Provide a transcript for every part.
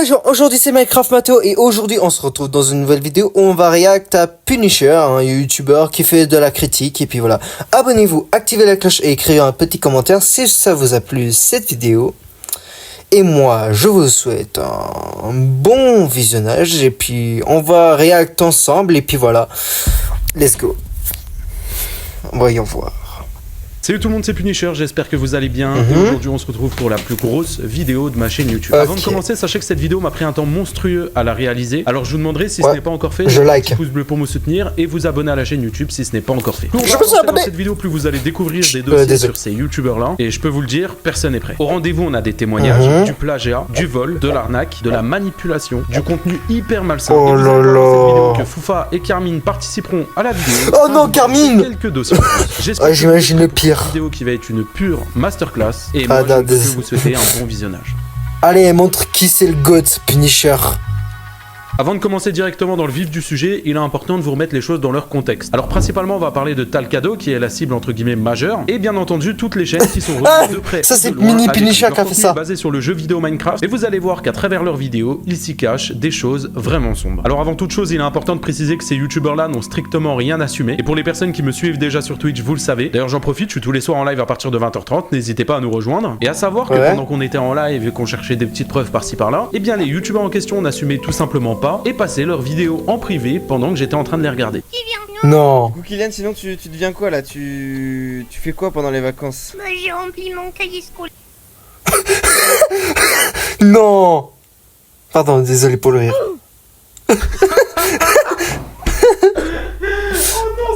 les gens, aujourd'hui c'est Minecraft Mato et aujourd'hui on se retrouve dans une nouvelle vidéo où on va react à Punisher, un youtubeur qui fait de la critique. Et puis voilà, abonnez-vous, activez la cloche et écrivez un petit commentaire si ça vous a plu cette vidéo. Et moi je vous souhaite un bon visionnage et puis on va react ensemble et puis voilà, let's go. Voyons voir. Salut tout le monde, c'est Punisher, j'espère que vous allez bien. Et aujourd'hui on se retrouve pour la plus grosse vidéo de ma chaîne YouTube. Avant de commencer, sachez que cette vidéo m'a pris un temps monstrueux à la réaliser. Alors je vous demanderai si ce n'est pas encore fait, un petit pouce bleu pour me soutenir et vous abonner à la chaîne YouTube si ce n'est pas encore fait. Plus on va avancer dans cette vidéo, plus vous allez découvrir des dossiers sur ces youtubeurs là. Et je peux vous le dire, personne n'est prêt. Au rendez-vous on a des témoignages, du plagiat, du vol, de l'arnaque, de la manipulation, du contenu hyper malsain. Oh là là. Cette vidéo que Foufa et Carmine participeront à la vidéo. Oh non, Carmine. Quelques dossiers. J'imagine le pire. Vidéo qui va être une pure masterclass et moi je peux vous souhaiter un bon visionnage. Allez, montre qui c'est le GOAT, Punisher. Avant de commencer directement dans le vif du sujet, il est important de vous remettre les choses dans leur contexte. Alors principalement on va parler de Talcado qui est la cible entre guillemets majeure et bien entendu toutes les chaînes qui sont revenues de près. Ça c'est Mini Punisher qui a fait ça. Basé sur le jeu vidéo Minecraft et vous allez voir qu'à travers leurs vidéos, il s'y cache des choses vraiment sombres. Alors avant toute chose, il est important de préciser que ces youtubeurs là n'ont strictement rien assumé et pour les personnes qui me suivent déjà sur Twitch, vous le savez. D'ailleurs j'en profite, je suis tous les soirs en live à partir de 20h30, n'hésitez pas à nous rejoindre. Et à savoir que pendant qu'on était en live et qu'on cherchait des petites preuves par-ci par-là, eh bien les youtubeurs en question n'assumaient tout simplement pas et passaient leurs vidéos en privé pendant que j'étais en train de les regarder. Non. Du coup, Kylian, sinon tu deviens quoi là? Tu fais quoi pendant les vacances? Moi j'ai rempli mon cahier scolaire. Non. Pardon, désolé pour le rire.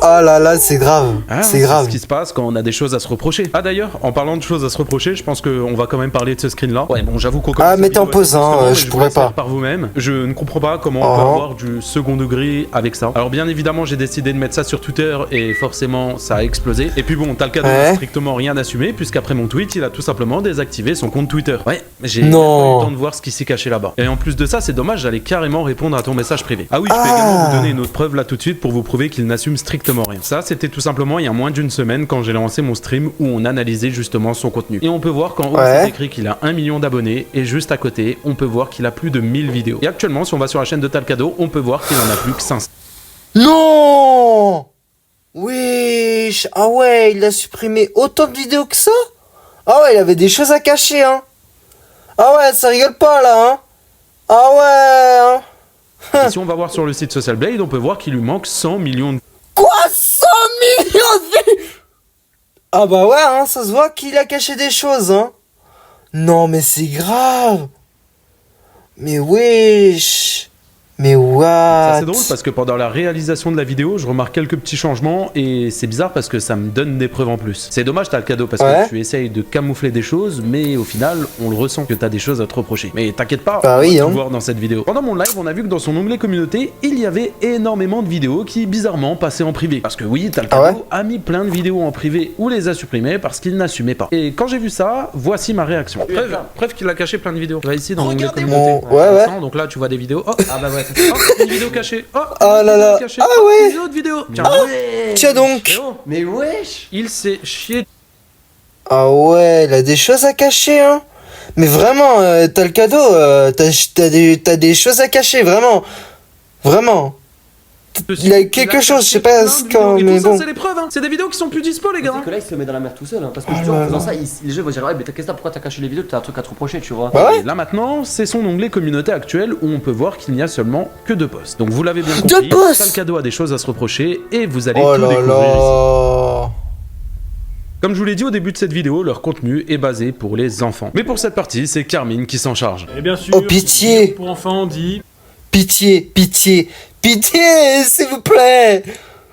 Ah là là, c'est grave, c'est grave. Ce qui se passe quand on a des choses à se reprocher. Ah d'ailleurs, en parlant de choses à se reprocher, je pense qu'on va quand même parler de ce screen là. Ouais bon, j'avoue qu'on mettez en pause, hein, je pourrais pas. Par vous-même, je ne comprends pas comment on peut avoir du second degré avec ça. Alors bien évidemment, j'ai décidé de mettre ça sur Twitter et forcément ça a explosé. Et puis bon, Talcado n'a strictement rien assumé puisqu'après mon tweet, il a tout simplement désactivé son compte Twitter. Ouais, j'ai pas eu le temps de voir ce qui s'est caché là-bas. Et en plus de ça, c'est dommage, j'allais carrément répondre à ton message privé. Ah oui, je peux également vous donner une autre preuve là tout de suite pour vous prouver qu'il n'assume strictement rien. Ça, c'était tout simplement il y a moins d'une semaine quand j'ai lancé mon stream où on analysait justement son contenu. Et on peut voir qu'en haut, c'est écrit qu'il a 1 million d'abonnés et juste à côté, on peut voir qu'il a plus de 1000 vidéos. Et actuellement, si on va sur la chaîne de Talcado, on peut voir qu'il en a plus que 500. Non. Wesh. Ah ouais, il a supprimé autant de vidéos que ça? Ah ouais, il avait des choses à cacher, hein. Ah ouais, ça rigole pas là, hein. Ah ouais, hein. Et si on va voir sur le site Social Blade, on peut voir qu'il lui manque 100 millions de... Quoi, 100 millions de vues? Ah bah ouais, hein, ça se voit qu'il a caché des choses, hein. Non mais c'est grave. Mais wesh. Mais what? C'est drôle parce que pendant la réalisation de la vidéo, je remarque quelques petits changements et c'est bizarre parce que ça me donne des preuves en plus. C'est dommage, t'as le cadeau parce que tu essayes de camoufler des choses, mais au final, on le ressent que t'as des choses à te reprocher. Mais t'inquiète pas, on va tout voir dans cette vidéo. Pendant mon live, on a vu que dans son onglet communauté, il y avait énormément de vidéos qui bizarrement passaient en privé. Parce que oui, Talcado a mis plein de vidéos en privé ou les a supprimées parce qu'il n'assumait pas. Et quand j'ai vu ça, voici ma réaction. Preuve qu'il a caché plein de vidéos. Tu vas ici dans l'onglet communauté. Donc là, tu vois des vidéos. Oh, ah bah ouais. Oh, une vidéo cachée. Oh, là là. Ah ouais. Une autre vidéo. Tiens, tiens donc. Mais wesh. Il s'est chié. Ah ouais, il a des choses à cacher, hein. Mais vraiment, Talcado, t'as des choses à cacher, vraiment. Vraiment. Il a quelque chose, je sais pas quand, mais bon. C'est les preuves, hein. C'est des vidéos qui sont plus dispo, les gars. C'est que là, il se met dans la merde tout seul, hein, parce que je en faisant ça, les gens vont dire, ouais, mais qu'est-ce que pourquoi t'as caché les vidéos, t'as un truc à te reprocher, tu vois. Ouais. Et là maintenant, c'est son onglet communauté actuel où on peut voir qu'il n'y a seulement que 2 posts. Donc vous l'avez bien compris, Talcado a des choses à se reprocher et vous allez tout découvrir ici. Comme je vous l'ai dit au début de cette vidéo, leur contenu est basé pour les enfants. Mais pour cette partie, c'est Carmine qui s'en charge. Et bien sûr, oh pitié. Pour enfants dit... Pitié, pitié, pitié, s'il vous plaît.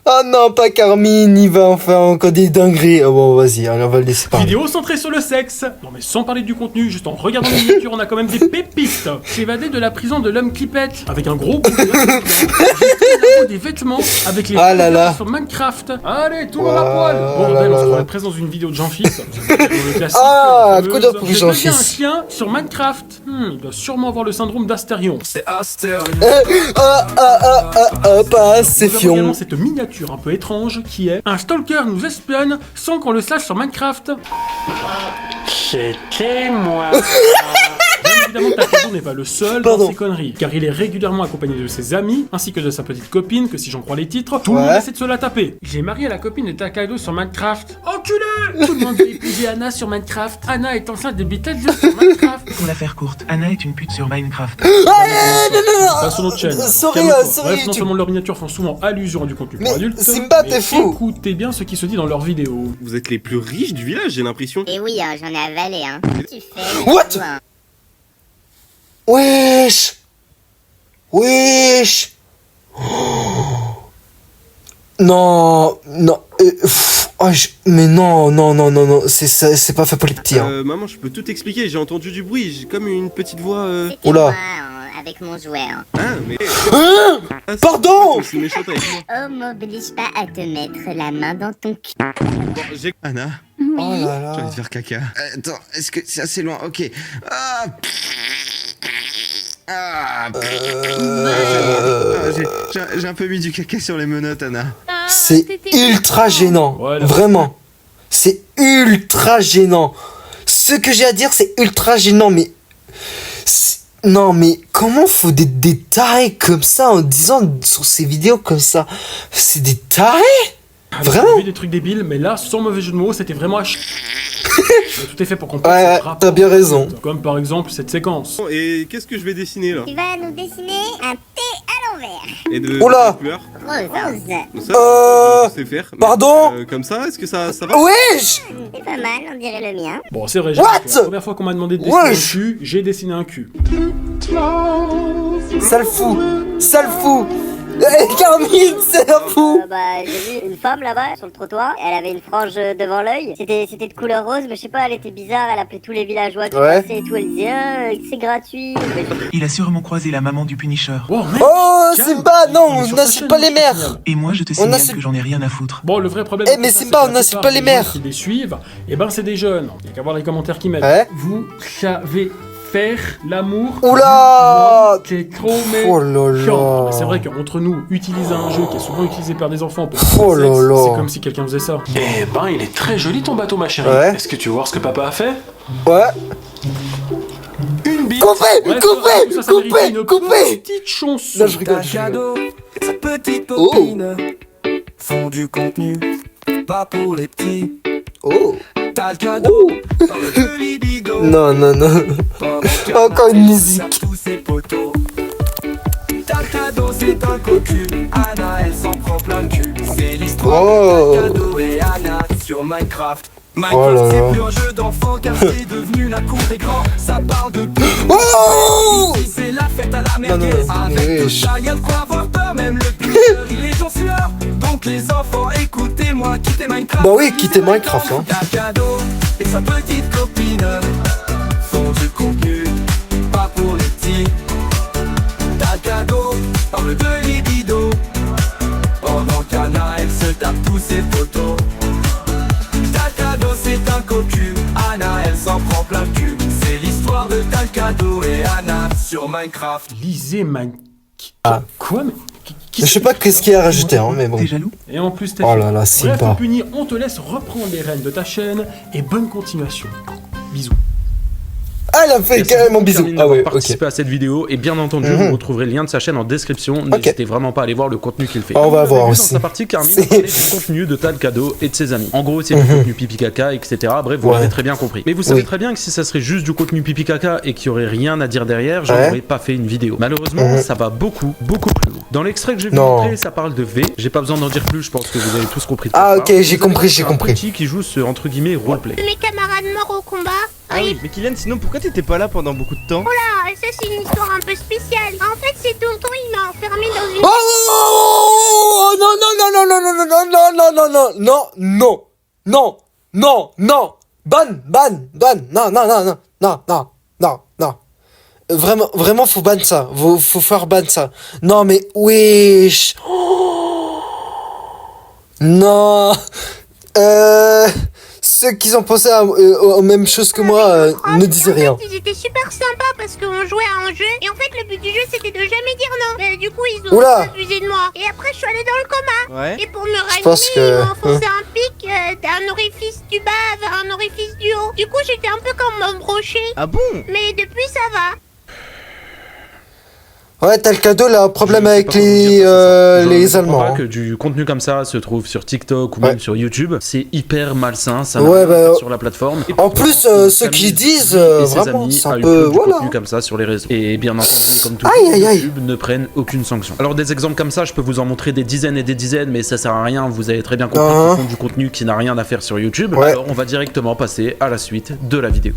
Oh non, pas Carmine, il va enfin encore des dingueries. Oh bon, vas-y, on va le laisser parler. Vidéo centrée sur le sexe. Non mais sans parler du contenu, juste en regardant les miniatures, on a quand même des pépites. S'évader de la prison de l'homme clipette avec un gros bout de des vêtements avec les sur Minecraft. Allez, tout le monde à poil. Bordel, on se retrouve présent dans une vidéo de Jean-Fils. Coup d'œil pour Jean-Fils. Un chien sur Minecraft. Il doit sûrement avoir le syndrome d'Astérion. C'est Astérion. C'est fion. Également cette miniature un peu étrange qui est un stalker nous espionne sans qu'on le sache sur Minecraft. C'était moi. évidemment, Takado n'est pas le seul dans ses conneries, car il est régulièrement accompagné de ses amis, ainsi que de sa petite copine, que si j'en crois les titres, tout le monde essaie de se la taper. J'ai marié la copine de Takado sur Minecraft. Enculé! Tout le monde veut épouser Anna sur Minecraft. Anna est enceinte de Beetlejuice sur Minecraft. Pour la faire courte, Anna est une pute sur Minecraft. Pas sur notre chaîne. Sorry, bref, non seulement leurs miniatures font souvent allusion à du contenu pour adultes, Simba, t'es fou! Écoutez bien ce qui se dit dans leurs vidéos. Vous êtes les plus riches du village, j'ai l'impression. Et oui, hein, j'en ai avalé, hein. Tu fais... What? tout, hein. Wesh! Wesh! Non, non, mais non, c'est pas fait pour les petits, hein. Maman, je peux tout expliquer, j'ai entendu du bruit, j'ai comme une petite voix. C'était Oula. moi, hein, avec mon jouet, hein. Ah, mais. Hein? Ah, c'est Pardon! aussi méchante avec moi. Oh, m'oblige pas à te mettre la main dans ton cul. Bon, j'ai. Anna, Oh là j'ai envie là. de faire caca. Attends, est-ce que c'est assez loin? Ok. Ah, j'ai un peu mis du caca sur les menottes, Anna. C'est ultra gênant, Voilà. vraiment. C'est ultra gênant. Ce que j'ai à dire, c'est ultra gênant, mais... Non, mais comment faut des tarés comme ça en disant sur ces vidéos comme ça? C'est des tarés? Vraiment? J'ai vu des trucs débiles, mais là, sans mauvais jeu de mots, c'était vraiment à tout est fait pour qu'on puisse Ouais, se rapporter. t'as bien raison. Comme par exemple cette séquence. Bon, et qu'est-ce que je vais dessiner là? Tu vas nous dessiner un T à l'envers. Et de. Oula. de couleur. Rose. Ça, je sais faire. Mais, Pardon? comme ça, est-ce que ça va? Wesh! C'est pas mal, on dirait le mien. Bon, c'est vrai, What? la première fois qu'on m'a demandé de dessiner un Wesh. cul, j'ai dessiné un cul. Sale fou! Sale fou! Eh, Carmine, c'est un fou! Bah, j'ai vu une femme là-bas sur le trottoir. Elle avait une frange devant l'œil. C'était de couleur rose, mais je sais pas, elle était bizarre. Elle appelait tous les villageois qui passaient et tout. Elle disait c'est gratuit. Il a sûrement croisé la maman du Punisher. Oh, mec, Oh, calme. Simba, non, Il est on sur sa n'insulte chaîne, pas les je mères! signale. Et moi, je te On signale insulte- que j'en ai rien à foutre. Bon, le vrai problème. Eh, avec mais ça, Simba, c'est on que la n'insulte plupart pas les des gens mères. qui les suivent, et ben c'est des jeunes. Il y a qu'à voir les commentaires qu'ils mettent. Ouais. Vous savez faire l'amour. Oula! C'est trop Oh là méchant. là. C'est vrai qu'entre nous, utiliser un jeu qui est souvent utilisé par des enfants pour Oh faire là sexe, là. c'est comme si quelqu'un faisait ça. Eh ben, il est très joli ton bateau, ma chérie. Ouais. Est-ce que tu veux voir ce que papa a fait? Ouais. Une bite. Coupez! Bref, Coupez! ça mérite Coupez! une Coupez! petite chanson. Là, je rigole, je rigole. Sa petite Oh. copine font du contenu, pas pour les petits. Oh! T'as le cadeau, parle de libido. Non, non, non. Encore une musique. Tous ses poteaux. T'as le cadeau, c'est un cocu. Anna, elle s'en prend plein le cul. C'est l'histoire Oh. de cadeau et Anna sur Minecraft. Oh là Minecraft, c'est là. plus un jeu d'enfant car c'est devenu la cour des grands. Ça parle de Oh! c'est la fête à la Non, non, merguez. non, Avec mais tout wesh. ça, y'a de quoi avoir peur. Même le pire, il est en sueur. Donc les enfants, écoutez-moi, quittez Minecraft. Bah oui, quittez Minecraft, hein. T'as cadeau et sa petite copine font du contenu, pas pour les petits. T'as cadeau, parle de libido. Pendant qu'Anna, elle se tape tous ses photos. Talcado, c'est un cocu. Anna, elle s'en prend plein le cul. C'est l'histoire de Talcado et Anna sur Minecraft. Lisez Ah. Quoi, mais Je sais pas qu'est-ce qu'il y a à rajouter, hein, mais bon. T'es jaloux? Et en plus, t'es Oh là là, Bref, Simba. Puni, on te laisse reprendre les rênes de ta chaîne et bonne continuation. Bisous. Ah, elle a fait Merci carrément beaucoup, bisous. Carmine, Ah d'avoir ouais, ok. participé à cette vidéo et bien entendu Mhm. vous retrouverez le lien de sa chaîne en description. N'hésitez vraiment pas à aller voir le contenu qu'il fait. On Comme va vous l'avez voir vu aussi. Dans sa partie, Carmine C'est- parlait du contenu de Talcado et de ses amis. En gros, c'est du Mhm. contenu pipi caca, etc. Bref, vous Ouais. l'avez très bien compris. Mais vous savez Oui. très bien que si ça serait juste du contenu pipi caca et qu'il y aurait rien à dire derrière, j'en Ouais. aurais pas fait une vidéo. Malheureusement, Mhm. ça va beaucoup plus loin. Dans l'extrait que je vais vous Non. montrer, ça parle de V. J'ai pas besoin d'en dire plus. Je pense que vous avez tous compris. de Ah, quoi je ok, parle. j'ai Vous allez compris, voir, j'ai c'est un compris. petit qui joue ce entre guillemets roleplay. Mes camarades morts au combat. Ah oui, mais Kylian, sinon pourquoi t'étais pas là pendant beaucoup de temps? Ah, ça c'est une histoire un peu spéciale. En fait, c'est tonton, il m'a enfermé dans une... Oh non, non, non, non, non, non, non, non, non, non, non, non, non, non, non, non, ban, non, non, non, non, non, non, non, non. Vraiment, faut ban ça. Faut faire ban ça. Non, mais wesh. Non. Ceux qui ont pensé aux mêmes choses que moi ne disaient rien. En fait, ils étaient super sympas parce qu'on jouait à un jeu. Et en fait, le but du jeu, c'était de jamais dire non. Mais du coup, ils ont Oula. abusé de moi. Et après, je suis allée dans le coma. Ouais. Et pour me ranimer, pense que- ils m'ont enfoncé un pic d'un orifice du bas vers un orifice du haut. Du coup, j'étais un peu comme un brochet. Ah bon? Mais depuis, ça va. Ouais, Talcado, il a un problème avec les Allemands. Pas que du contenu comme ça se trouve sur TikTok ou même sur YouTube, c'est hyper malsain, ça sur la plateforme. En plus, ceux qui disent, vraiment, c'est un peu, voilà. Contenu comme ça sur les réseaux. Et bien entendu, comme tout, YouTube ne prennent aucune sanction. Alors des exemples comme ça, je peux vous en montrer des dizaines et des dizaines, mais ça sert à rien, vous avez très bien compris qu'ils font du contenu qui n'a rien à faire sur YouTube. Alors on va directement passer à la suite de la vidéo.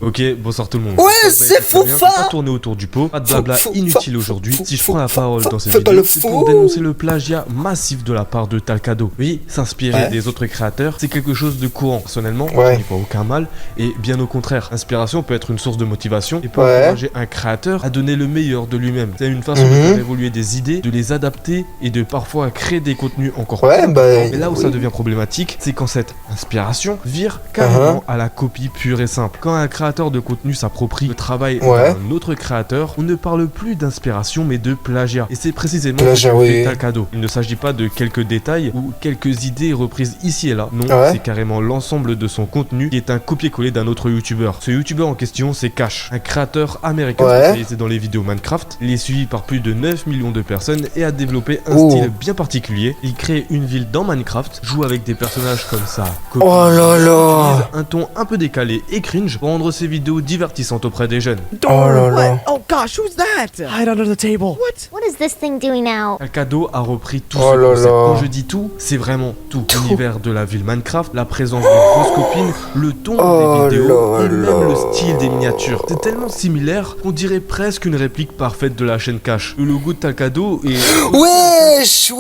Ok, bonsoir tout le monde. Ouais, c'est Foufa. Pas tourner autour du pot, pas de blabla inutile aujourd'hui. Si je prends la parole dans cette vidéo, c'est pour dénoncer le plagiat massif de la part de Talcado. Oui, s'inspirer des autres créateurs, c'est quelque chose de courant. Personnellement, je n'y vois aucun mal, et bien au contraire. L'inspiration peut être une source de motivation et peut encourager un créateur à donner le meilleur de lui-même. C'est une façon de faire évoluer des idées, de les adapter et de parfois créer des contenus encore plus. Mais là où ça devient problématique, c'est quand cette inspiration vire carrément à la copie pure et simple. Quand un créateur de contenu s'approprie le travail d'un autre créateur, on ne parle plus d'inspiration mais de plagiat. Et c'est précisément ce que fait Talcado. Il ne s'agit pas de quelques détails ou quelques idées reprises ici et là. Non, c'est carrément l'ensemble de son contenu qui est un copier-coller d'un autre youtubeur. Ce youtubeur en question, c'est Cash, un créateur américain spécialisé dans les vidéos Minecraft. Il est suivi par plus de 9 millions de personnes et a développé un style bien particulier. Il crée une ville dans Minecraft, joue avec des personnages comme ça, un ton un peu décalé et cringe pour rendre ses vidéos divertissantes auprès des jeunes. Oh gosh, who's that? Hide under the table. What is this thing doing now? Talcado a repris tout ce concept. Quand je dis tout, c'est vraiment tout. L'univers de la ville Minecraft, la présence de grosses copines, le ton des vidéos et même le style des miniatures. C'est tellement similaire qu'on dirait presque une réplique parfaite de la chaîne Cash. Le logo de Talcado est... Wesh.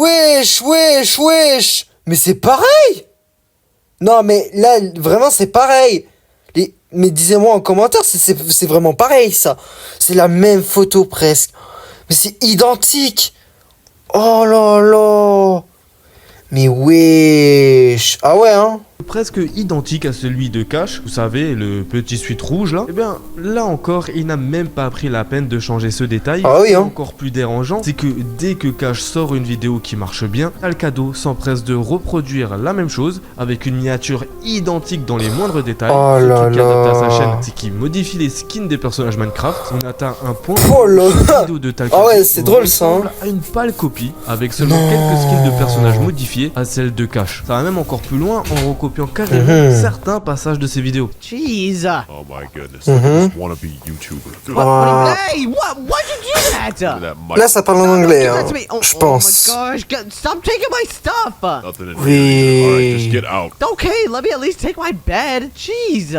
Mais c'est pareil. Non, mais là, vraiment, c'est pareil. Mais disez-moi en commentaire, c'est vraiment pareil, ça. C'est la même photo, presque. Mais c'est identique. Oh là là. Mais wesh. Ah ouais, hein. Presque identique à celui de Cash, vous savez, le petit suite rouge là. Et bien, là encore, il n'a même pas pris la peine de changer ce détail. Encore plus dérangeant, c'est que dès que Cash sort une vidéo qui marche bien, Talcado s'empresse de reproduire la même chose avec une miniature identique dans les moindres détails. Ce qui adapte à sa chaîne, c'est qu'il modifie les skins des personnages Minecraft. On atteint un point où la vidéo de Talcado c'est drôle ça. À une pâle copie avec seulement quelques skins de personnages modifiés à celle de Cash. Ça va même encore plus loin en recopiant carrément certains passages de ses vidéos. Jeez. Oh my goodness. I just wanna be YouTuber. Hey, why'd you do that? Là, ça parle en anglais, hein, je pense. Oh my gosh, stop taking my stuff. Nothing in here. Alright, just get out. Okay, let me at least take my bed. Jeez.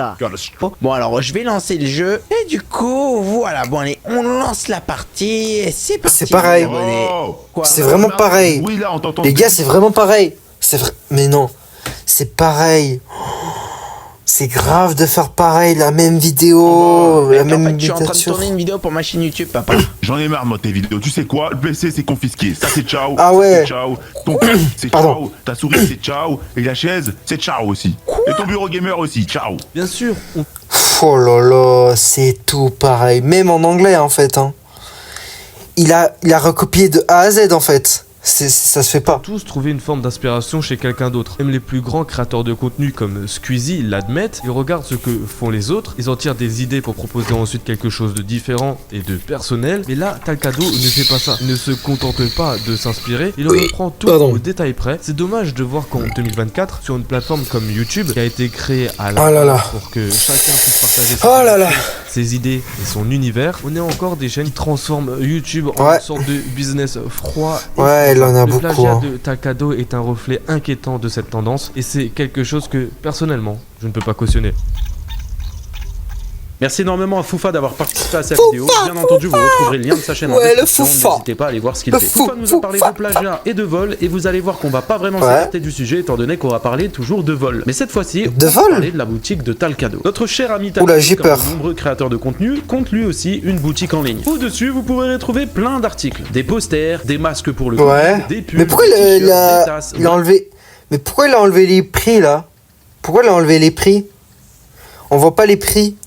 Bon, alors je vais lancer le jeu. Et du coup, voilà, bon allez, on lance la partie. C'est parti. C'est pareil. C'est vraiment pareil. Oui, là, on t'entend. Les gars, c'est vraiment pareil. C'est vrai. Mais non. C'est pareil. C'est grave de faire pareil, la même vidéo, la même en fait, je suis en train de tourner une vidéo pour ma chaîne YouTube, papa. J'en ai marre de tes vidéos. Tu sais quoi? Le PC c'est confisqué. Ça c'est ciao. Ah ouais. C'est ciao. Ton casque c'est ciao. Ta souris c'est ciao. Et la chaise c'est ciao aussi. Et ton bureau gamer aussi. Ciao. Bien sûr. Oh là là, c'est tout pareil. Même en anglais en fait. Hein. Il a recopié de A à Z en fait. Ça se fait pas. Tous trouver une forme d'inspiration chez quelqu'un d'autre. Même les plus grands créateurs de contenu comme Squeezie l'admettent. Ils regardent ce que font les autres. Ils en tirent des idées pour proposer ensuite quelque chose de différent et de personnel. Mais là, Talcado ne fait pas ça. Il ne se contente pas de s'inspirer. Il reprend tout au détail près. C'est dommage de voir qu'en 2024, sur une plateforme comme YouTube, qui a été créée à la pour que chacun puisse partager ses idées et son univers, on est encore des chaînes qui transforment YouTube en une sorte de business froid. Il en a le beaucoup. Le plagiat hein. de Talcado est un reflet inquiétant de cette tendance et c'est quelque chose que, personnellement, je ne peux pas cautionner. Merci énormément à Foufa d'avoir participé à cette vidéo. Bien entendu, vous retrouverez le lien de sa chaîne en description. N'hésitez pas à aller voir ce qu'il fait. Foufa nous a parlé de plagiat et de vol, et vous allez voir qu'on va pas vraiment s'écarter du sujet, étant donné qu'on va parler toujours de vol. Mais cette fois-ci, on va parler de la boutique de Talcado. Notre cher ami Talcado, comme de nombreux créateurs de contenu, compte lui aussi une boutique en ligne. Au-dessus, vous pourrez retrouver plein d'articles, des posters, des masques pour le contenu, des pubs, mais pourquoi il a enlevé... Mais pourquoi il a enlevé les prix là? Pourquoi il a enlevé les prix? On voit pas les prix.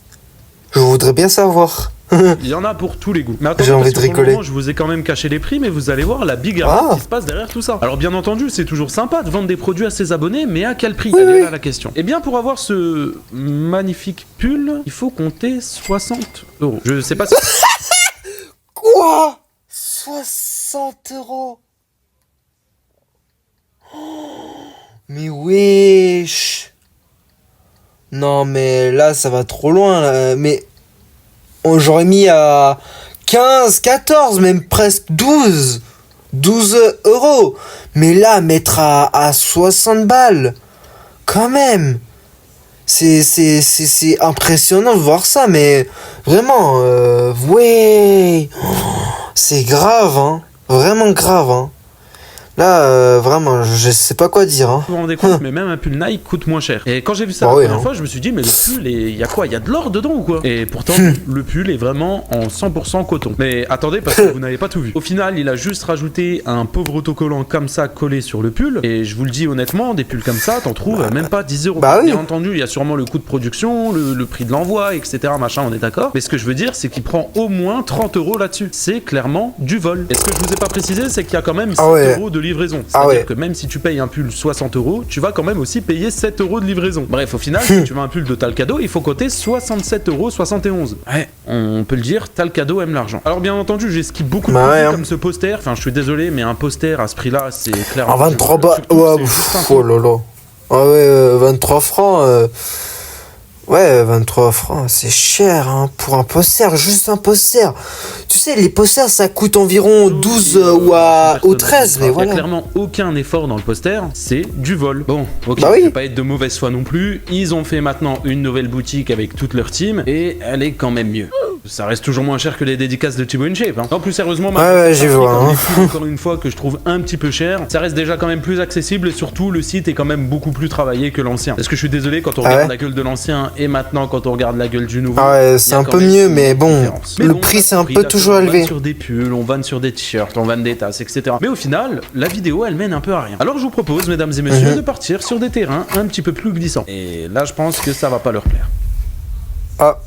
Je voudrais bien savoir. Il y en a pour tous les goûts. Mais attendez, j'ai envie de rigoler. Je vous ai quand même caché les prix, mais vous allez voir la big arnaque qui se passe derrière tout ça. Alors bien entendu, c'est toujours sympa de vendre des produits à ses abonnés, mais à quel prix? Elle est là la question. Et bien pour avoir ce magnifique pull, il faut compter 60 €. Je sais pas si... Quoi? 60 €? Mais wesh. Non mais là ça va trop loin là. Mais j'aurais mis à 15, 14, même presque 12 €. Mais là mettre à 60 balles. Quand même. C'est impressionnant de voir ça, mais vraiment, ouais. C'est grave, hein. Vraiment grave, hein. Là, vraiment, je sais pas quoi dire. Hein. Vous vous rendez compte, mais même un pull Nike coûte moins cher. Et quand j'ai vu ça la première fois, je me suis dit, mais le pull, il y a quoi? Il y a de l'or dedans ou quoi? Et pourtant, le pull est vraiment en 100% coton. Mais attendez, parce que vous n'avez pas tout vu. Au final, il a juste rajouté un pauvre autocollant comme ça collé sur le pull. Et je vous le dis honnêtement, des pulls comme ça, t'en trouves même pas 10 €. Bah oui. Bien entendu, il y a sûrement le coût de production, le prix de l'envoi, etc. Machin, on est d'accord. Mais ce que je veux dire, c'est qu'il prend au moins 30 € là-dessus. C'est clairement du vol. Et ce que je vous ai pas précisé, c'est qu'il y a quand même 7 € de livraison. C'est-à-dire que même si tu payes un pull 60 €, tu vas quand même aussi payer 7 € de livraison. Bref, au final, si tu veux un pull de Talcado, il faut coter 67,71 €. Ouais, on peut le dire, Talcado aime l'argent. Alors bien entendu, j'ai skip beaucoup de produits comme ce poster. Enfin, je suis désolé, mais un poster à ce prix-là, c'est clairement... 23 balles. Ouais, oh là là. Ah ouais, 23 francs. Ouais, 23 francs, c'est cher, hein, pour un poster, juste un poster. Tu sais, les posters, ça coûte environ 12 ou 13, mais voilà. Il n'y a clairement aucun effort dans le poster, c'est du vol. Bon, ok, bah oui. Je vais pas être de mauvaise foi non plus. Ils ont fait maintenant une nouvelle boutique avec toute leur team, et elle est quand même mieux. Ça reste toujours moins cher que les dédicaces de Thibaut InShape. Hein. Non, plus sérieusement, j'y vois. Hein. Encore une fois, que je trouve un petit peu cher. Ça reste déjà quand même plus accessible, et surtout, le site est quand même beaucoup plus travaillé que l'ancien. Parce que je suis désolé, quand on regarde la gueule de l'ancien, et maintenant, quand on regarde la gueule du nouveau... Ah ouais, c'est un peu mieux, mais bon, le prix, c'est un peu toujours élevé. On vanne sur des pulls, on vanne sur des t-shirts, on vanne des tasses, etc. Mais au final, la vidéo, elle mène un peu à rien. Alors, je vous propose, mesdames et messieurs, de partir sur des terrains un petit peu plus glissants. Et là, je pense que ça va pas leur plaire. Ah.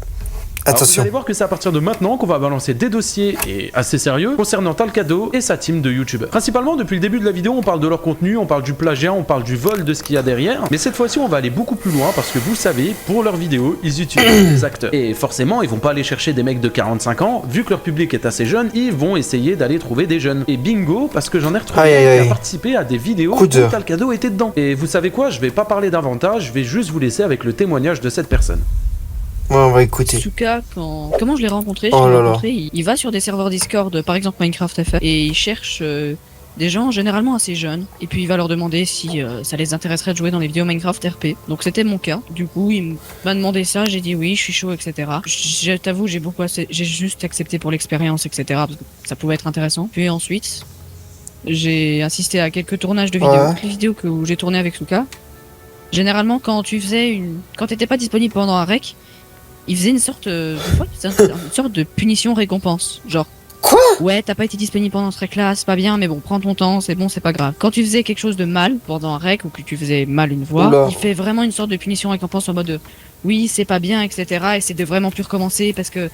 Alors, attention. vous allez voir que c'est à partir de maintenant qu'on va balancer des dossiers et assez sérieux concernant Talcado et sa team de youtubeurs. Principalement, depuis le début de la vidéo, on parle de leur contenu, on parle du plagiat, on parle du vol de ce qu'il y a derrière. Mais cette fois-ci, on va aller beaucoup plus loin parce que vous le savez, pour leurs vidéos, ils utilisent des acteurs. Et forcément, ils vont pas aller chercher des mecs de 45 ans. Vu que leur public est assez jeune, ils vont essayer d'aller trouver des jeunes. Et bingo, parce que j'en ai retrouvé qui a participé à des vidéos où Talcado était dedans. Et vous savez quoi, je vais pas parler davantage, je vais juste vous laisser avec le témoignage de cette personne. Ouais, on va écouter. Suka, comment je l'ai rencontré? Il va sur des serveurs Discord, par exemple Minecraft FR, et il cherche des gens généralement assez jeunes, et puis il va leur demander si ça les intéresserait de jouer dans les vidéos Minecraft RP. Donc c'était mon cas. Du coup, il m'a demandé ça, j'ai dit oui, je suis chaud, etc. Je t'avoue, j'ai juste accepté pour l'expérience, etc. Parce que ça pouvait être intéressant. Puis ensuite, j'ai assisté à quelques tournages de vidéos. Toutes les vidéos que j'ai tournées avec Suka, généralement quand t'étais pas disponible pendant un rec, il faisait une sorte de punition récompense. Genre, quoi? Ouais, t'as pas été disponible pendant ce rec-là, c'est pas bien, mais bon, prends ton temps, c'est bon, c'est pas grave. Quand tu faisais quelque chose de mal pendant un rec ou que tu faisais mal une voix, il fait vraiment une sorte de punition récompense en mode de oui, c'est pas bien, etc. Essaie de vraiment plus recommencer parce que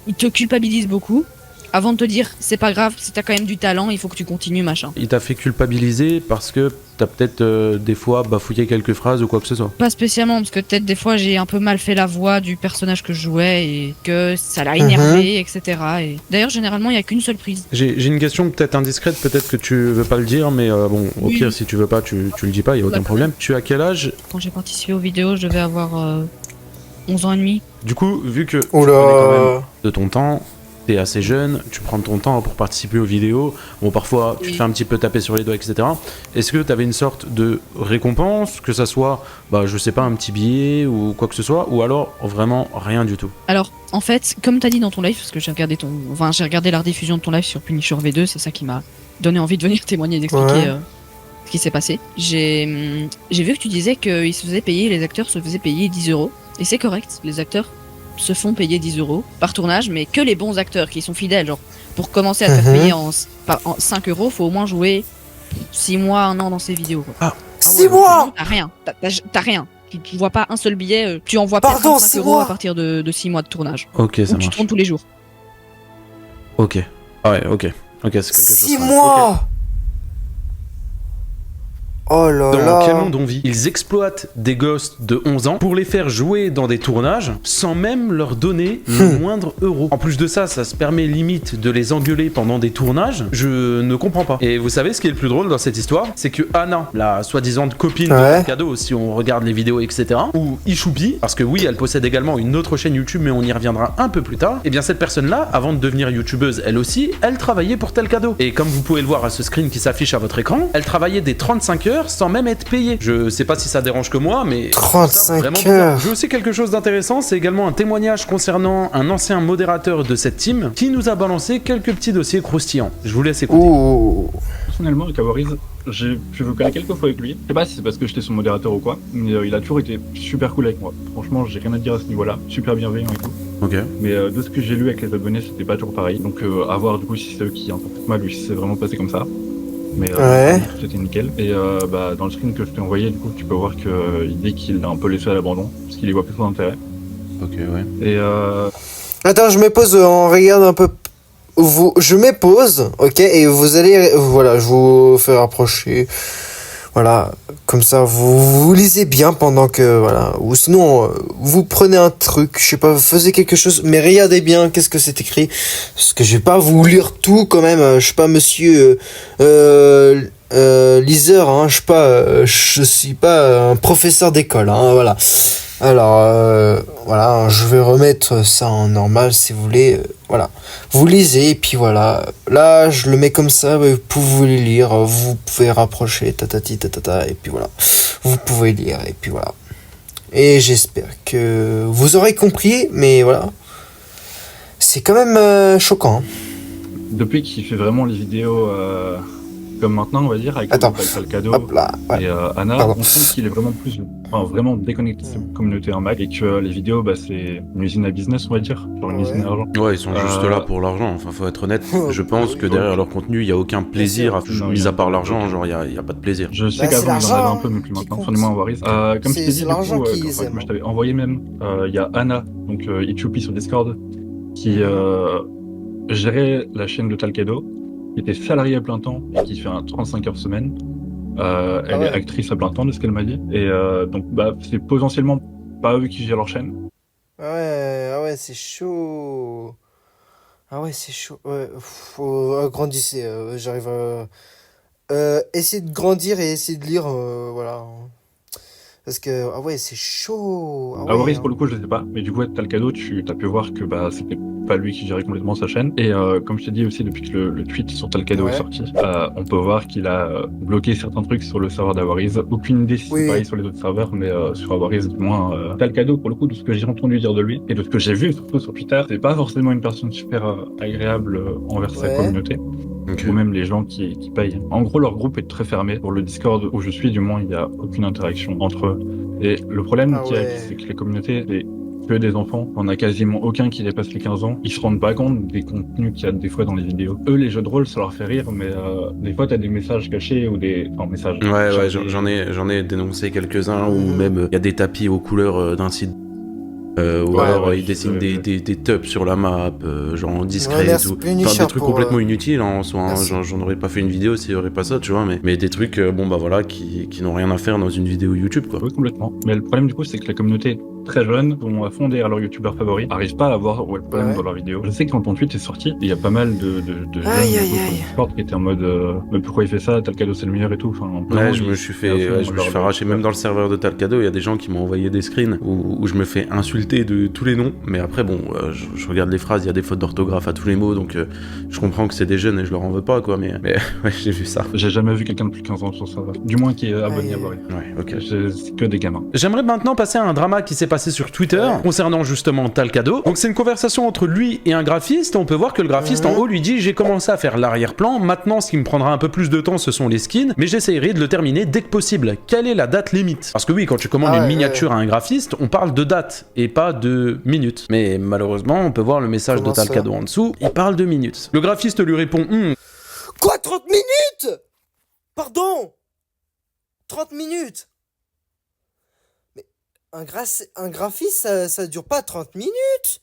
il te culpabilise beaucoup. Avant de te dire, c'est pas grave, si t'as quand même du talent, il faut que tu continues, machin. Il t'a fait culpabiliser parce que t'as peut-être des fois bafouillé quelques phrases ou quoi que ce soit? Pas spécialement, parce que peut-être des fois j'ai un peu mal fait la voix du personnage que je jouais et que ça l'a énervé, etc. Et... D'ailleurs, généralement, il y a qu'une seule prise. J'ai une question peut-être indiscrète, peut-être que tu veux pas le dire, mais bon, au pire, si tu veux pas, tu le dis pas, il y a aucun problème. Tu as quel âge? Quand j'ai participé aux vidéos, je devais avoir 11 ans et demi. Du coup, vu que tu connais quand même de ton temps, t'es assez jeune, tu prends ton temps pour participer aux vidéos, bon parfois tu te fais un petit peu taper sur les doigts, etc. Est-ce que t'avais une sorte de récompense, que ça soit, je sais pas, un petit billet ou quoi que ce soit, ou alors vraiment rien du tout? Alors, en fait, comme t'as dit dans ton live, parce que j'ai regardé la rediffusion de ton live sur Punisher V2, c'est ça qui m'a donné envie de venir témoigner et d'expliquer ce qui s'est passé. J'ai vu que tu disais que les acteurs se faisaient payer 10 €, et c'est correct, les acteurs se font payer 10 € par tournage, mais que les bons acteurs qui sont fidèles. Genre, pour commencer à te faire payer en 5 €, faut au moins jouer 6 mois, 1 an dans ces vidéos. Quoi. 6 mois! T'as rien. T'as rien. Tu vois pas un seul billet, tu envoies peut-être 5 € à partir de 6 mois de tournage. Ok, ça marche. Tu tournes tous les jours. Ok. Ah ouais, ok. Ok, c'est quelque chose. 6 mois! Oh là dans là. quel monde on vit? Ils exploitent des gosses de 11 ans pour les faire jouer dans des tournages sans même leur donner le moindre euro. En plus de ça, ça se permet limite de les engueuler pendant des tournages. Je ne comprends pas. Et vous savez ce qui est le plus drôle dans cette histoire? C'est que Anna, la soi-disant copine de Cadeau, si on regarde les vidéos, etc., ou Ishubi, parce que oui, elle possède également une autre chaîne YouTube, mais on y reviendra un peu plus tard, et bien cette personne-là, avant de devenir youtubeuse, elle aussi, elle travaillait pour Tel Cadeau. Et comme vous pouvez le voir à ce screen qui s'affiche à votre écran, elle travaillait des 35 heures sans même être payée. Je sais pas si ça dérange que moi, mais 35 heures. Je sais quelque chose d'intéressant, c'est également un témoignage concernant un ancien modérateur de cette team qui nous a balancé quelques petits dossiers croustillants. Je vous laisse écouter. Personnellement, avec Avariz, j'ai pu vous connaître quelques fois avec lui. Je sais pas si c'est parce que j'étais son modérateur ou quoi, mais il a toujours été super cool avec moi. Franchement, j'ai rien à dire à ce niveau-là. Super bienveillant et tout. Ok. Mais de ce que j'ai lu avec les abonnés, c'était pas toujours pareil. Donc à voir du coup si c'est eux qui interprètent mal ou si c'est vraiment passé comme ça. Mais c'était nickel. Et dans le screen que je t'ai envoyé, du coup, tu peux voir qu'il dit qu'il a un peu laissé à l'abandon, parce qu'il y voit plus son intérêt. Ok, ouais. Et Attends, je me pose, on regarde un peu. Je me pose, ok, et vous allez, voilà, je vous fais rapprocher. Voilà, comme ça, vous lisez bien pendant que, voilà, ou sinon, vous prenez un truc, je sais pas, vous faisiez quelque chose, mais regardez bien qu'est-ce que c'est écrit, parce que je vais pas vous lire tout quand même, je suis pas monsieur liseur, hein, je suis pas un professeur d'école, hein, voilà. Alors, voilà, je vais remettre ça en normal si vous voulez, voilà. Vous lisez, et puis voilà. Là, je le mets comme ça, vous pouvez lire, vous pouvez rapprocher, tatati, tatata, et puis voilà. Vous pouvez lire, et puis voilà. Et j'espère que vous aurez compris, mais voilà. C'est quand même choquant. Depuis qu'il fait vraiment les vidéos comme maintenant, on va dire, avec le cadeau et Anna, on sent qu'il est vraiment vraiment déconnecté de sa communauté en Mac et que les vidéos, c'est une usine à business, on va dire, genre une usine à argent. Ouais, ils sont juste là pour l'argent, enfin, faut être honnête. Je pense que derrière leur contenu, il y a aucun plaisir, mis à part l'argent, genre, il y a pas de plaisir. Je sais qu'avant, il en avait un peu, mais plus maintenant, enfin, du moins, Waris. Comme je t'ai dit, du coup, moi, je t'avais envoyé même, il y a Anna, donc Ichupi sur Discord, qui gérait la chaîne de Talkedo, qui était salariée à plein temps et qui fait un 35 heures semaine. Elle est actrice à plein temps de ce qu'elle m'a dit. Et donc c'est potentiellement pas eux qui gèrent leur chaîne. Ah ouais, c'est chaud. Ah ouais, c'est chaud. Ouais, grandissez, j'arrive à essayer de grandir et essayer de lire, voilà. Parce que, ah ouais, c'est chaud. Ah ouais, pour le coup, je sais pas. Mais du coup, t'as le cadeau, t'as pu voir que c'était pas lui qui gérait complètement sa chaîne. Et comme je t'ai dit aussi, depuis que le tweet sur Talcado est sorti, on peut voir qu'il a bloqué certains trucs sur le serveur d'Avariz. Aucune idée si c'est pareil sur les autres serveurs, mais sur Avariz, du moins, Talcado, pour le coup, de ce que j'ai entendu dire de lui et de ce que j'ai vu surtout sur Twitter, c'est pas forcément une personne super agréable envers sa communauté. Ou même les gens qui payent. En gros, leur groupe est très fermé. Pour le Discord où je suis, du moins, il n'y a aucune interaction entre eux. Et le problème qu'il y a, c'est que la communauté, c'est que des enfants. On a quasiment aucun qui dépasse les 15 ans. Ils se rendent pas compte des contenus qu'il y a des fois dans les vidéos. Eux, les jeux de rôle, ça leur fait rire, mais des fois, t'as des messages cachés ou des... Enfin, messages... Ouais, j'en ai dénoncé quelques-uns, ou même il y a des tapis aux couleurs d'un site. Ou alors ils dessinent des tubs sur la map, genre en discret et tout. Enfin, des trucs complètement inutiles en soi. Hein. J'en aurais pas fait une vidéo s'il y aurait pas ça, tu vois. Mais des trucs, qui n'ont rien à faire dans une vidéo YouTube, quoi. Oui, complètement. Mais le problème, du coup, c'est que la communauté très jeunes vont à fond derrière leur youtubeur favori, arrivent pas à voir où est le problème dans leurs vidéos. Je sais que quand ton tweet est sorti, il y a pas mal de jeunes qui étaient en mode mais pourquoi il fait ça, Talcado c'est le meilleur et tout. Enfin, je me suis fait arracher même dans le serveur de Talcado, il y a des gens qui m'ont envoyé des screens où je me fais insulter de tous les noms, mais après bon, je regarde les phrases, il y a des fautes d'orthographe à tous les mots, donc je comprends que c'est des jeunes et je leur en veux pas quoi, mais ouais, j'ai vu ça. J'ai jamais vu quelqu'un de plus de 15 ans sur ça, du moins qui est abonné à Boris. Ouais, ok. C'est que des gamins. J'aimerais maintenant passer à un drama qui s'est passé sur Twitter concernant justement Talcado. Donc c'est une conversation entre lui et un graphiste. On peut voir que le graphiste en haut lui dit: j'ai commencé à faire l'arrière-plan, maintenant ce qui me prendra un peu plus de temps ce sont les skins, mais j'essayerai de le terminer dès que possible. Quelle est la date limite? Parce que oui, quand tu commandes une miniature à un graphiste, on parle de date et pas de minutes. Mais malheureusement, on peut voir le message de Talcado en dessous, il parle de minutes. Le graphiste lui répond: Quoi, 30 minutes? Pardon, 30 minutes? Un graphiste, ça dure pas 30 minutes.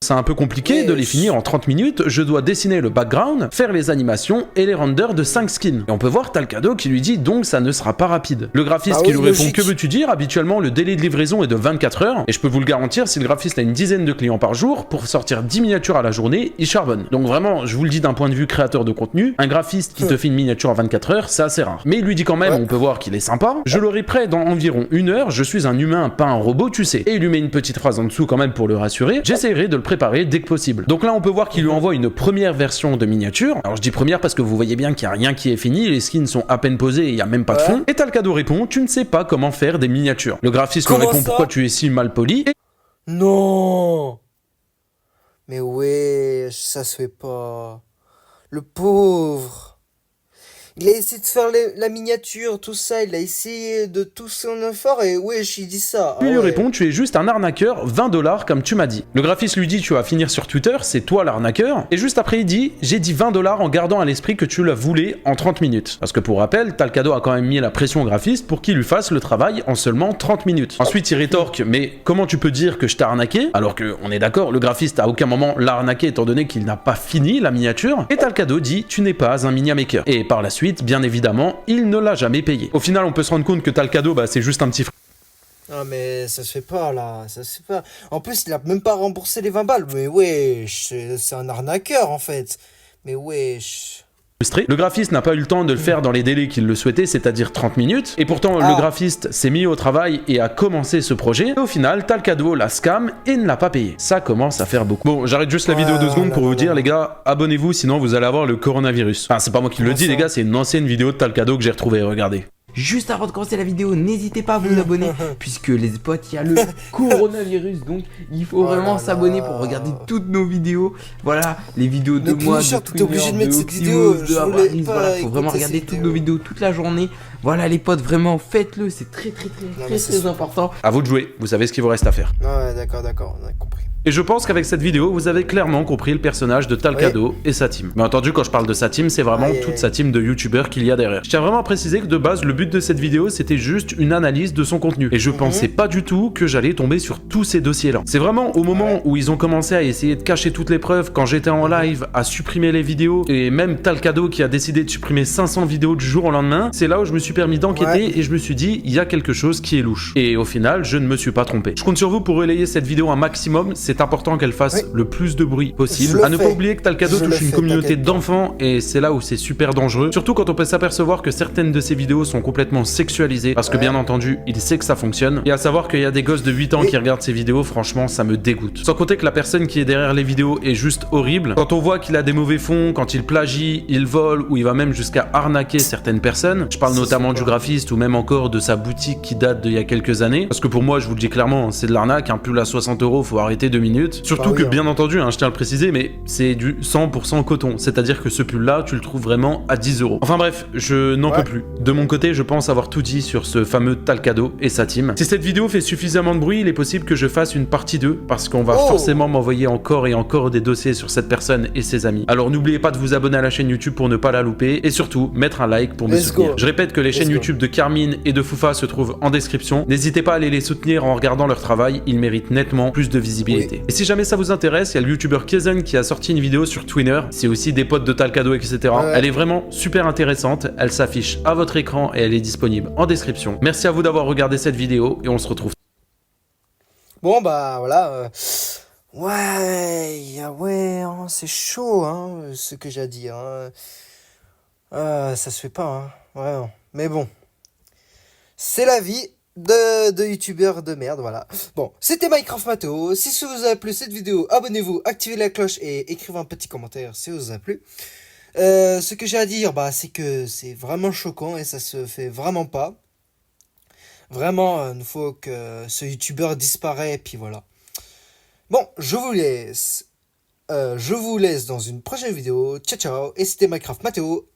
C'est un peu compliqué de les finir en 30 minutes, je dois dessiner le background, faire les animations et les renders de 5 skins. Et on peut voir Talcado qui lui dit donc ça ne sera pas rapide. Le graphiste qui lui répond que veux-tu dire, habituellement le délai de livraison est de 24 heures et je peux vous le garantir, si le graphiste a une dizaine de clients par jour, pour sortir 10 miniatures à la journée, il charbonne. Donc vraiment, je vous le dis d'un point de vue créateur de contenu, un graphiste qui te fait une miniature en 24 heures, c'est assez rare. Mais il lui dit quand même, on peut voir qu'il est sympa, je l'aurai prêt dans environ 1 heure, je suis un humain, pas un robot, tu sais. Et il lui met une petite phrase en dessous quand même pour le rassurer, j'essaierai de le préparer dès que possible. Donc là on peut voir qu'il lui envoie une première version de miniature. Alors je dis première parce que vous voyez bien qu'il n'y a rien qui est fini, les skins sont à peine posés et il n'y a même pas de fond. Et Talcado répond, tu ne sais pas comment faire des miniatures. Le graphiste lui répond pourquoi tu es si mal poli. Et... Non. Mais ouais, ça se fait pas. Le pauvre. Il a essayé de faire la miniature, tout ça, il a essayé de tout son effort et wesh, il dit ça. Puis il lui répond, tu es juste un arnaqueur, 20 $ comme tu m'as dit. Le graphiste lui dit, tu vas finir sur Twitter, c'est toi l'arnaqueur. Et juste après il dit, j'ai dit 20 $ en gardant à l'esprit que tu la voulais en 30 minutes. Parce que pour rappel, Talcado a quand même mis la pression au graphiste pour qu'il lui fasse le travail en seulement 30 minutes. Ensuite il rétorque, mais comment tu peux dire que je t'ai arnaqué? Alors que, on est d'accord, le graphiste à aucun moment l'a arnaqué étant donné qu'il n'a pas fini la miniature. Et Talcado dit, tu n'es pas un miniamaker. Et par la suite, bien évidemment, il ne l'a jamais payé. Au final, on peut se rendre compte que Talcado, c'est juste un petit frère. Ah mais ça se fait pas là, ça se fait pas. En plus, il a même pas remboursé les 20 balles. Mais wesh, c'est un arnaqueur en fait. Mais wesh. Le graphiste n'a pas eu le temps de le faire dans les délais qu'il le souhaitait, c'est-à-dire 30 minutes. Et pourtant, le graphiste s'est mis au travail et a commencé ce projet. Et au final, Talcado l'a scam et ne l'a pas payé. Ça commence à faire beaucoup. Bon, j'arrête juste la vidéo 2 secondes pour vous dire, les gars, abonnez-vous, sinon vous allez avoir le coronavirus. Enfin, c'est pas moi qui le dis, les gars, c'est une ancienne vidéo de Talcado que j'ai retrouvée, regardez. Juste avant de commencer la vidéo, n'hésitez pas à vous abonner, puisque les potes, il y a le coronavirus, donc il faut vraiment s'abonner pour regarder toutes nos vidéos. Voilà, les vidéos de moi, t'es obligé de mettre cette vidéo, il faut vraiment regarder toutes nos vidéos toute la journée. Voilà les potes, vraiment faites-le, c'est très important. À vous de jouer, vous savez ce qu'il vous reste à faire. Ouais, d'accord, on a compris. Et je pense qu'avec cette vidéo, vous avez clairement compris le personnage de Talcado et sa team. Bien entendu, quand je parle de sa team, c'est vraiment toute sa team de youtubeurs qu'il y a derrière. Je tiens vraiment à préciser que de base, le but de cette vidéo, c'était juste une analyse de son contenu. Et je pensais pas du tout que j'allais tomber sur tous ces dossiers-là. C'est vraiment au moment où ils ont commencé à essayer de cacher toutes les preuves, quand j'étais en live, à supprimer les vidéos, et même Talcado qui a décidé de supprimer 500 vidéos du jour au lendemain, c'est là où je me suis permis d'enquêter et je me suis dit, il y a quelque chose qui est louche. Et au final, je ne me suis pas trompé. Je compte sur vous pour relayer cette vidéo un maximum, c'est important qu'elle fasse le plus de bruit possible. À ne pas oublier que Talcado touche une communauté d'enfants et c'est là où c'est super dangereux. Surtout quand on peut s'apercevoir que certaines de ces vidéos sont complètement sexualisées parce que bien entendu, il sait que ça fonctionne. Et à savoir qu'il y a des gosses de 8 ans qui regardent ces vidéos, franchement, ça me dégoûte. Sans compter que la personne qui est derrière les vidéos est juste horrible. Quand on voit qu'il a des mauvais fonds, quand il plagie, il vole ou il va même jusqu'à arnaquer certaines personnes. Je parle notamment du graphiste ou même encore de sa boutique qui date d'il y a quelques années. Parce que pour moi, je vous le dis clairement, c'est de l'arnaque. Un pull à 60 €, faut arrêter 2 minutes. Surtout que bien entendu, je tiens à le préciser, mais c'est du 100% coton. C'est-à-dire que ce pull-là, tu le trouves vraiment à 10 €. Enfin bref, je n'en peux plus. De mon côté, je pense avoir tout dit sur ce fameux Talcado et sa team. Si cette vidéo fait suffisamment de bruit, il est possible que je fasse une partie 2, parce qu'on va forcément m'envoyer encore et encore des dossiers sur cette personne et ses amis. Alors n'oubliez pas de vous abonner à la chaîne YouTube pour ne pas la louper, et surtout, mettre un like pour me soutenir. Je répète que les chaînes YouTube de Carmine et de Foufa se trouvent en description. N'hésitez pas à aller les soutenir en regardant leur travail, ils méritent nettement plus de visibilité. Et si jamais ça vous intéresse, il y a le youtubeur Kiezen qui a sorti une vidéo sur Twinner, c'est aussi des potes de Talcado, etc. Elle est vraiment super intéressante, elle s'affiche à votre écran et elle est disponible en description. Merci à vous d'avoir regardé cette vidéo et on se retrouve. Bon bah voilà, c'est chaud ce que j'ai à dire. Ça se fait pas, vraiment. Mais bon, c'est la vie de youtubeurs de merde, voilà. Bon, c'était Minecraft Matteo. Si ça vous a plu cette vidéo, abonnez-vous, activez la cloche et écrivez un petit commentaire si ça vous a plu. Ce que j'ai à dire, c'est que c'est vraiment choquant et ça se fait vraiment pas. Vraiment, il faut que ce youtubeur disparaisse et puis voilà. Bon, je vous laisse dans une prochaine vidéo. Ciao ciao, et c'était Minecraft Matteo.